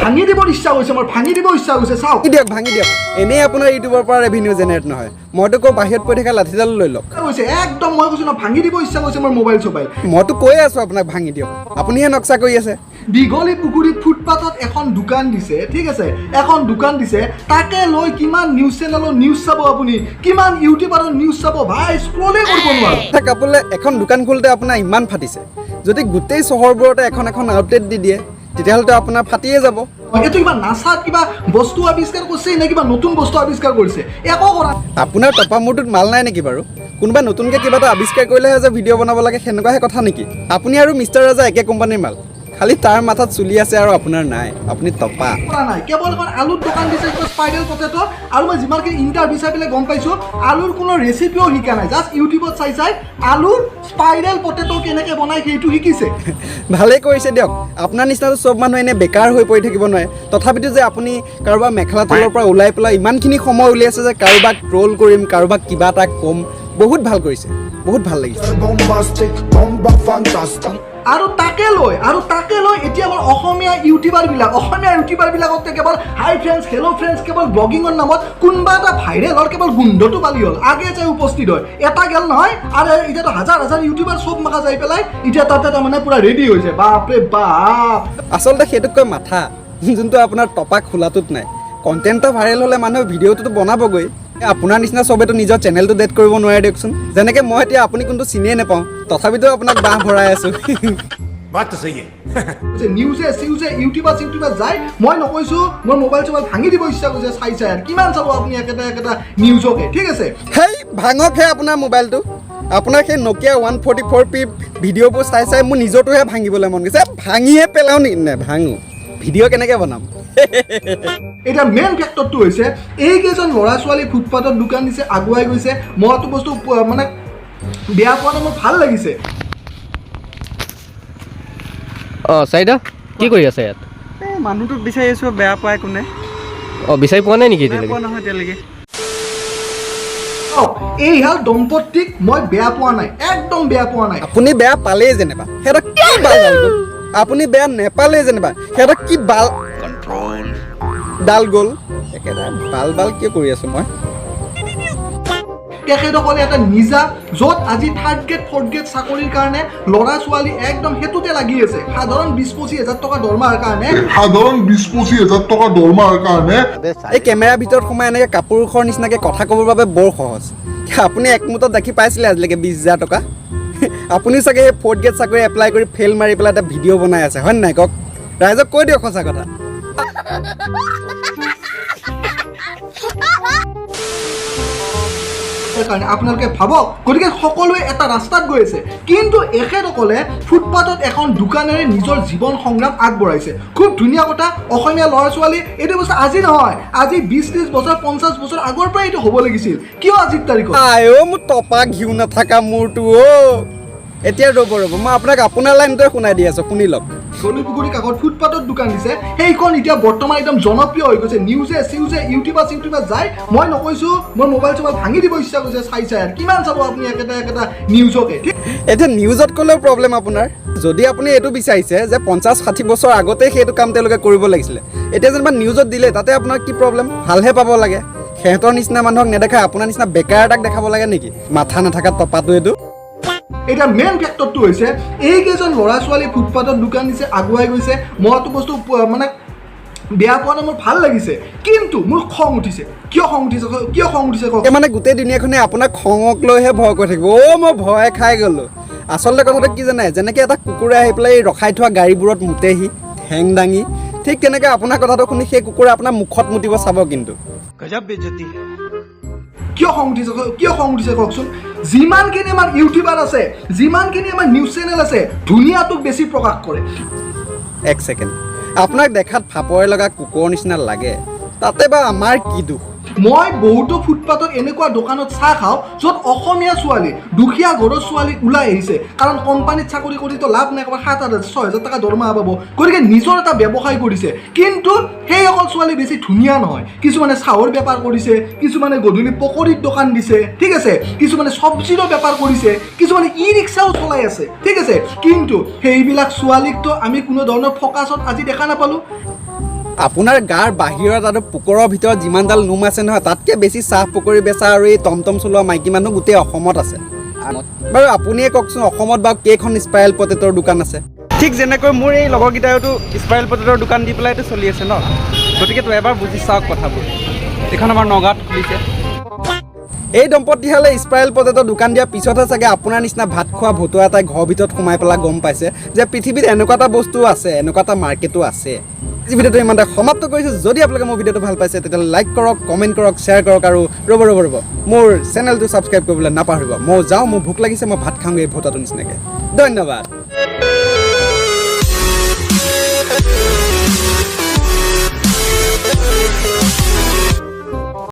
ভাঙি দিব ইচ্ছা গৈছে মোৰ ভাঙি দিব ইচ্ছা গৈছে চাওক দিয়ক ভাঙি দিয়ক এনেই আপোনাৰ ইউটিউবৰ পৰা ৰেভিনিউ জেনেৰেট নহয় মইতো কওঁ বাহিৰত পৰি থকা লাঠিডাল লৈ লওক গৈছে একদম মই কৈছো ন ভাঙি দিব ইচ্ছা গৈছে মোৰ মোবাইল চবাইল মইতো কৈ আছোঁ আপোনাক ভাঙি দিয়ক আপুনিহে নক্সা কৰি আছে দীঘলী পুখুৰীত ফুটপাথত এখন দোকান দিছে ঠিক আছে এখন দোকান দিছে তাকে লৈ কিমান নিউজ চেনেলৰ নিউজ চাব আপুনি কিমান ইউটিউবাৰৰ নিউজ চাব ভাই স্ক্ৰলে কৰিব নোৱাৰে কাপোৰলে এখন দোকান খোলোতে আপোনাৰ ইমান ফাটিছে যদি গোটেই চহৰবোৰতে এখন এখন আউটলেট দি দিয়ে তেতিয়াহ'লেতো আপোনাৰ ফাটিয়ে যাব এইটো কিবা নাচাত কিবা বস্তু আৱিষ্কাৰ কৰিছে নে কিবা নতুন বস্তু আৱিষ্কাৰ কৰিছে একো কৰা আপোনাৰ টপা মূৰটোত মাল নাই নেকি বাৰু কোনোবা নতুনকৈ কিবা এটা আৱিষ্কাৰ কৰিলেহে যে ভিডিঅ' বনাব লাগে সেনেকুৱাহে কথা নেকি আপুনি আৰু মিষ্টাৰ ৰাজা একে কোম্পানীৰ মাল খালি তাৰ মাথাত চলি আছে আৰু আপোনাৰ নাই আপুনি টপা নাই কেৱল এখন আলুৰ দোকান দিছে স্পাইৰেল পটেটো আৰু মই যিমানখিনি ইণ্টাৰভিউ চাই পেলাই গম পাইছোঁ আলুৰ কোনো ৰেচিপিও শিকা নাই জাষ্ট ইউটিউবত চাই চাই আলুৰ স্পাইৰেল পটেটো কেনেকৈ বনায় সেইটো শিকিছে ভালেই কৰিছে দিয়ক আপোনাৰ নিচিনাটো চব মানুহ এনেই বেকাৰ হৈ পৰি থাকিব নোৱাৰে তথাপিতো যে আপুনি কাৰোবাৰ মেখেলা তলৰ পৰা ওলাই পেলাই ইমানখিনি সময় উলিয়াইছে যে কাৰোবাক ট্ৰল কৰিম কাৰোবাক কিবা এটা ক'ম বহুত ভাল কৰিছে বহুত ভাল লাগিছে আৰু তাকে লৈ এতিয়া আমাৰ অসমীয়া ইউটিউবাৰবিলাকতে কেৱল হাই ফ্ৰেণ্ডছ হেল্ল' ফ্ৰেণ্ডছ কেৱল ব্লগিঙৰ নামত কোনোবা এটা ভাইৰেলৰ কেৱল গোন্ধটো পালি হ'ল আগে যাই উপস্থিত হয় এটা গেল নহয় আৰু এতিয়াতো হাজাৰ হাজাৰ ইউটিউবাৰ চব মাখা যাই পেলাই এতিয়া তাতে তাৰমানে পুৰা ৰেডি হৈছে বাপৰে বাপ আচলতে সেইটোতকৈ মাথা যোনটো আপোনাৰ টপা খোলাটোত নাই কণ্টেণ্টটো ভাইৰেল হ'লে মানুহে ভিডিঅ'টোতো বনাবগৈ আপোনাৰ নিচিনা চবেতো নিজৰ চেনেলটো ডেট কৰিব নোৱাৰে দিয়কচোন যেনেকৈ মই এতিয়া আপুনি কোনটো চিনিয়ে নাপাওঁ তথাপিতো আপোনাক বাঁহ ভৰাই আছোঁ নিউজে ইউটিউবাৰ যায় মই নকৈছোঁ মোৰ মোবাইল চোবাইল ভাঙি দিব ইচ্ছা গৈছে চাই চাই কিমান চাব আপুনি একেটা নিউজকে ঠিক আছে সেই ভাঙকহে আপোনাৰ মোবাইলটো আপোনাৰ সেই নকিয়া 144p ভিডিঅ'বোৰ চাই চাই মোৰ নিজৰটোহে ভাঙিবলৈ মন গৈছে ভাঙিয়ে পেলাওঁ নেকি নেভাঙো ভিডিঅ' কেনেকৈ বনাম এতিয়া মেইন ফেক্টৰটো হৈছে এইকেইজন ল'ৰা ছোৱালী ফুটপাথত দোকান দিছে আগুৱাই গৈছে মইতো বস্তু মানে বেয়া পোৱা নাই মোৰ ভাল লাগিছে চাইদা কি কৰি আছে ইয়াত এই মানুহটোক বিচাৰি আছোঁ বেয়া পায় কোনে বিচাৰি পোৱা নাই নেকি বেয়া এতিয়ালৈকে পোৱা নহয় এতিয়ালৈকে এইহাল দম্পতীক মই বেয়া পোৱা নাই একদম বেয়া পোৱা নাই আপুনি বেয়া পালেই যেনিবা সিহঁতক কি বাল ডাল গ'ল আপুনি বেয়া নেপালেই যেনিবা সিহঁতক কি বাল ডাল গ'ল একেবাৰে বাল কিয় কৰি আছোঁ মই তেখেতসকলে এটা নিজা য'ত আজি থাৰ্ড গ্ৰেড ফ'ৰ্থ গ্ৰেড চাকৰিৰ কাৰণে ল'ৰা ছোৱালী একদম সেইটোতে লাগি আছে সাধাৰণ 20-25 হাজাৰ টকা দৰমহাৰ কাৰণে এই কেমেৰাৰ ভিতৰত সোমাই এনেকৈ কাপোৰখৰ নিচিনাকৈ কথা ক'বৰ বাবে বৰ সহজ আপুনি একমুটত দেখি পাইছিলে আজিলৈকে 20,000 টকা আপুনি চাগে সেই ফ'ৰ্থ গ্ৰেড চাকৰি এপ্লাই কৰি ফেইল মাৰি পেলাই এটা ভিডিঅ' বনাই আছে হয় নাই কওক ৰাইজক কৈ দিয়ক সঁচা কথা কাৰণে আপোনালোকে ভাবক গতিকে সকলোৱে এটা ৰাস্তাত গৈ আছে কিন্তু এখেতসকলে ফুটপাথত এখন দোকানেৰে নিজৰ জীৱন সংগ্ৰাম আগবঢ়াইছে খুব ধুনীয়া কথা অসমীয়া ল'ৰা ছোৱালী এইটো বস্তু আজি নহয় আজি 20-30 বছৰ 50 বছৰ আগৰ পৰাই এইটো হ'ব লাগিছিল কিয় আজিৰ তাৰিখত মোৰ টপা ঘিউ নাথাকা মোৰটো এতিয়া ৰ'ব মই আপোনাক আপোনাৰ লাইনটোৱে শুনাই দি আছোঁ শুনি লওক গণিপুখুৰী কাষত ফুটপাথত দোকান দিছে সেইখন এতিয়া বৰ্তমান একদম জনপ্ৰিয় হৈ গৈছে নিউজে ইউটিউবাৰ যায় মই নকৈছোঁ মোৰ মোবাইল চোবাইল ভাঙি দিব ইচ্ছা গৈছে চাই চাই কিমান চাব আপুনি একেটা নিউজকে এতিয়া নিউজত ক'লেও প্ৰব্লেম আপোনাৰ যদি আপুনি এইটো বিচাৰিছে যে 50-60 বছৰ আগতে সেইটো কাম তেওঁলোকে কৰিব লাগিছিলে এতিয়া যেনিবা নিউজত দিলে তাতে আপোনাৰ কি প্ৰব্লেম ভালহে পাব লাগে সিহঁতৰ নিচিনা মানুহক নেদেখাই আপোনাৰ নিচিনা বেকাৰ এটাক দেখাব লাগে নেকি মাথা নাথাকা টপাটো এইটো এতিয়া মেইন ফেক্টৰটো হৈছে এইকেইজন ল'ৰা ছোৱালী ফুটপাথত দোকান দিছে আগুৱাই গৈছে মইতো বস্তু মানে বেয়া পোৱা নাই মোৰ ভাল লাগিছে কিন্তু মোৰ খং উঠিছে কিয় খং উঠিছে কওক মানে গোটেই দুনিয়াখনে আপোনাক খঙক লৈহে ভয় কৰি থাকিব মই ভয় খাই গ'লোঁ আচলতে কথাটো কি জানে যেনেকৈ এটা কুকুৰে আহি পেলাই ৰখাই থোৱা গাড়ীবোৰত মুতেহি ঠেং দাঙি ঠিক তেনেকৈ আপোনাৰ কথাটো শুনি সেই কুকুৰে আপোনাৰ মুখত মুতিব চাব কিন্তু কিয় খং উঠিছে কওকচোন যিমানখিনি আমাৰ ইউটিউবাৰ আছে যিমানখিনি আমাৰ নিউজ চেনেল আছে ধুনীয়াটোক বেছি প্ৰকাশ কৰে এক ছেকেণ্ড আপোনাক দেখাত ফাপৰে লগা কুকুৰৰ নিচিনা লাগে তাতে বা আমাৰ কি দুখ মই বহুতো ফুটপাথত এনেকুৱা দোকানত চাহ খাওঁ য'ত অসমীয়া ছোৱালী দুখীয়া ঘৰৰ ছোৱালী ওলাই আহিছে কাৰণ কোম্পানীত চাকৰি কৰিতো লাভ নাই ক'ৰবাত 7,000-6,000 টকা দৰমহা পাব গতিকে নিজৰ এটা ব্যৱসায় কৰিছে কিন্তু সেই অকল ছোৱালী বেছি ধুনীয়া নহয় কিছুমানে চাহৰ বেপাৰ কৰিছে কিছুমানে গধূলি পকৰীৰ দোকান দিছে ঠিক আছে কিছুমানে চব্জিৰো বেপাৰ কৰিছে কিছুমানে ই ৰিক্সাও চলাই আছে ঠিক আছে কিন্তু সেইবিলাক ছোৱালীকতো আমি কোনো ধৰণৰ ফ'কাছত আজি দেখা নাপালোঁ আপোনাৰ গাৰ বাহিৰত আৰু পুকুৰৰ ভিতৰত যিমানডাল নোম আছে নহয় তাতকৈ বেছি চাহ পকৰি বেচা আৰু এই টমটম চলোৱা মাইকী মানুহ গোটেই অসমত আছে বাৰু আপুনিয়ে কওকচোন অসমত বাৰু কেইখন স্পাইৰেল পটেটৰ দোকান আছে ঠিক যেনেকৈ মোৰ এই লগৰকেইটাইতো স্পাইৰেল পটেটৰ দোকান দি পেলাইতো চলি আছে ন গতিকেতো এবাৰ বুজি চাওক কথাবোৰ এইখন আমাৰ নগাঁৱত খুলিছে এই দম্পতীহালে স্পাইৰেল পটেটৰ দোকান দিয়াৰ পিছতহে চাগে আপোনাৰ নিচিনা ভাত খোৱা ভতুৱা এটাই ঘৰৰ ভিতৰত সোমাই পেলাই গম পাইছে যে পৃথিৱীত এনেকুৱা এটা বস্তু আছে এনেকুৱা এটা মাৰ্কেটো আছে আজি ভিডিঅ'টো ইমানতে সমাপ্ত কৰিছোঁ যদি আপোনালোকে মোৰ ভিডিঅ'টো ভাল পাইছে তেতিয়াহ'লে লাইক কৰক কমেণ্ট কৰক শ্বেয়াৰ কৰক আৰু ৰ'ব মোৰ চেনেলটো ছাবস্ক্ৰাইব কৰিবলৈ নাপাহৰিব মই যাওঁ মোৰ ভোক লাগিছে মই ভাত খাওঁগৈ এই ভতুৱাটোৰ নিচিনাকৈ ধন্যবাদ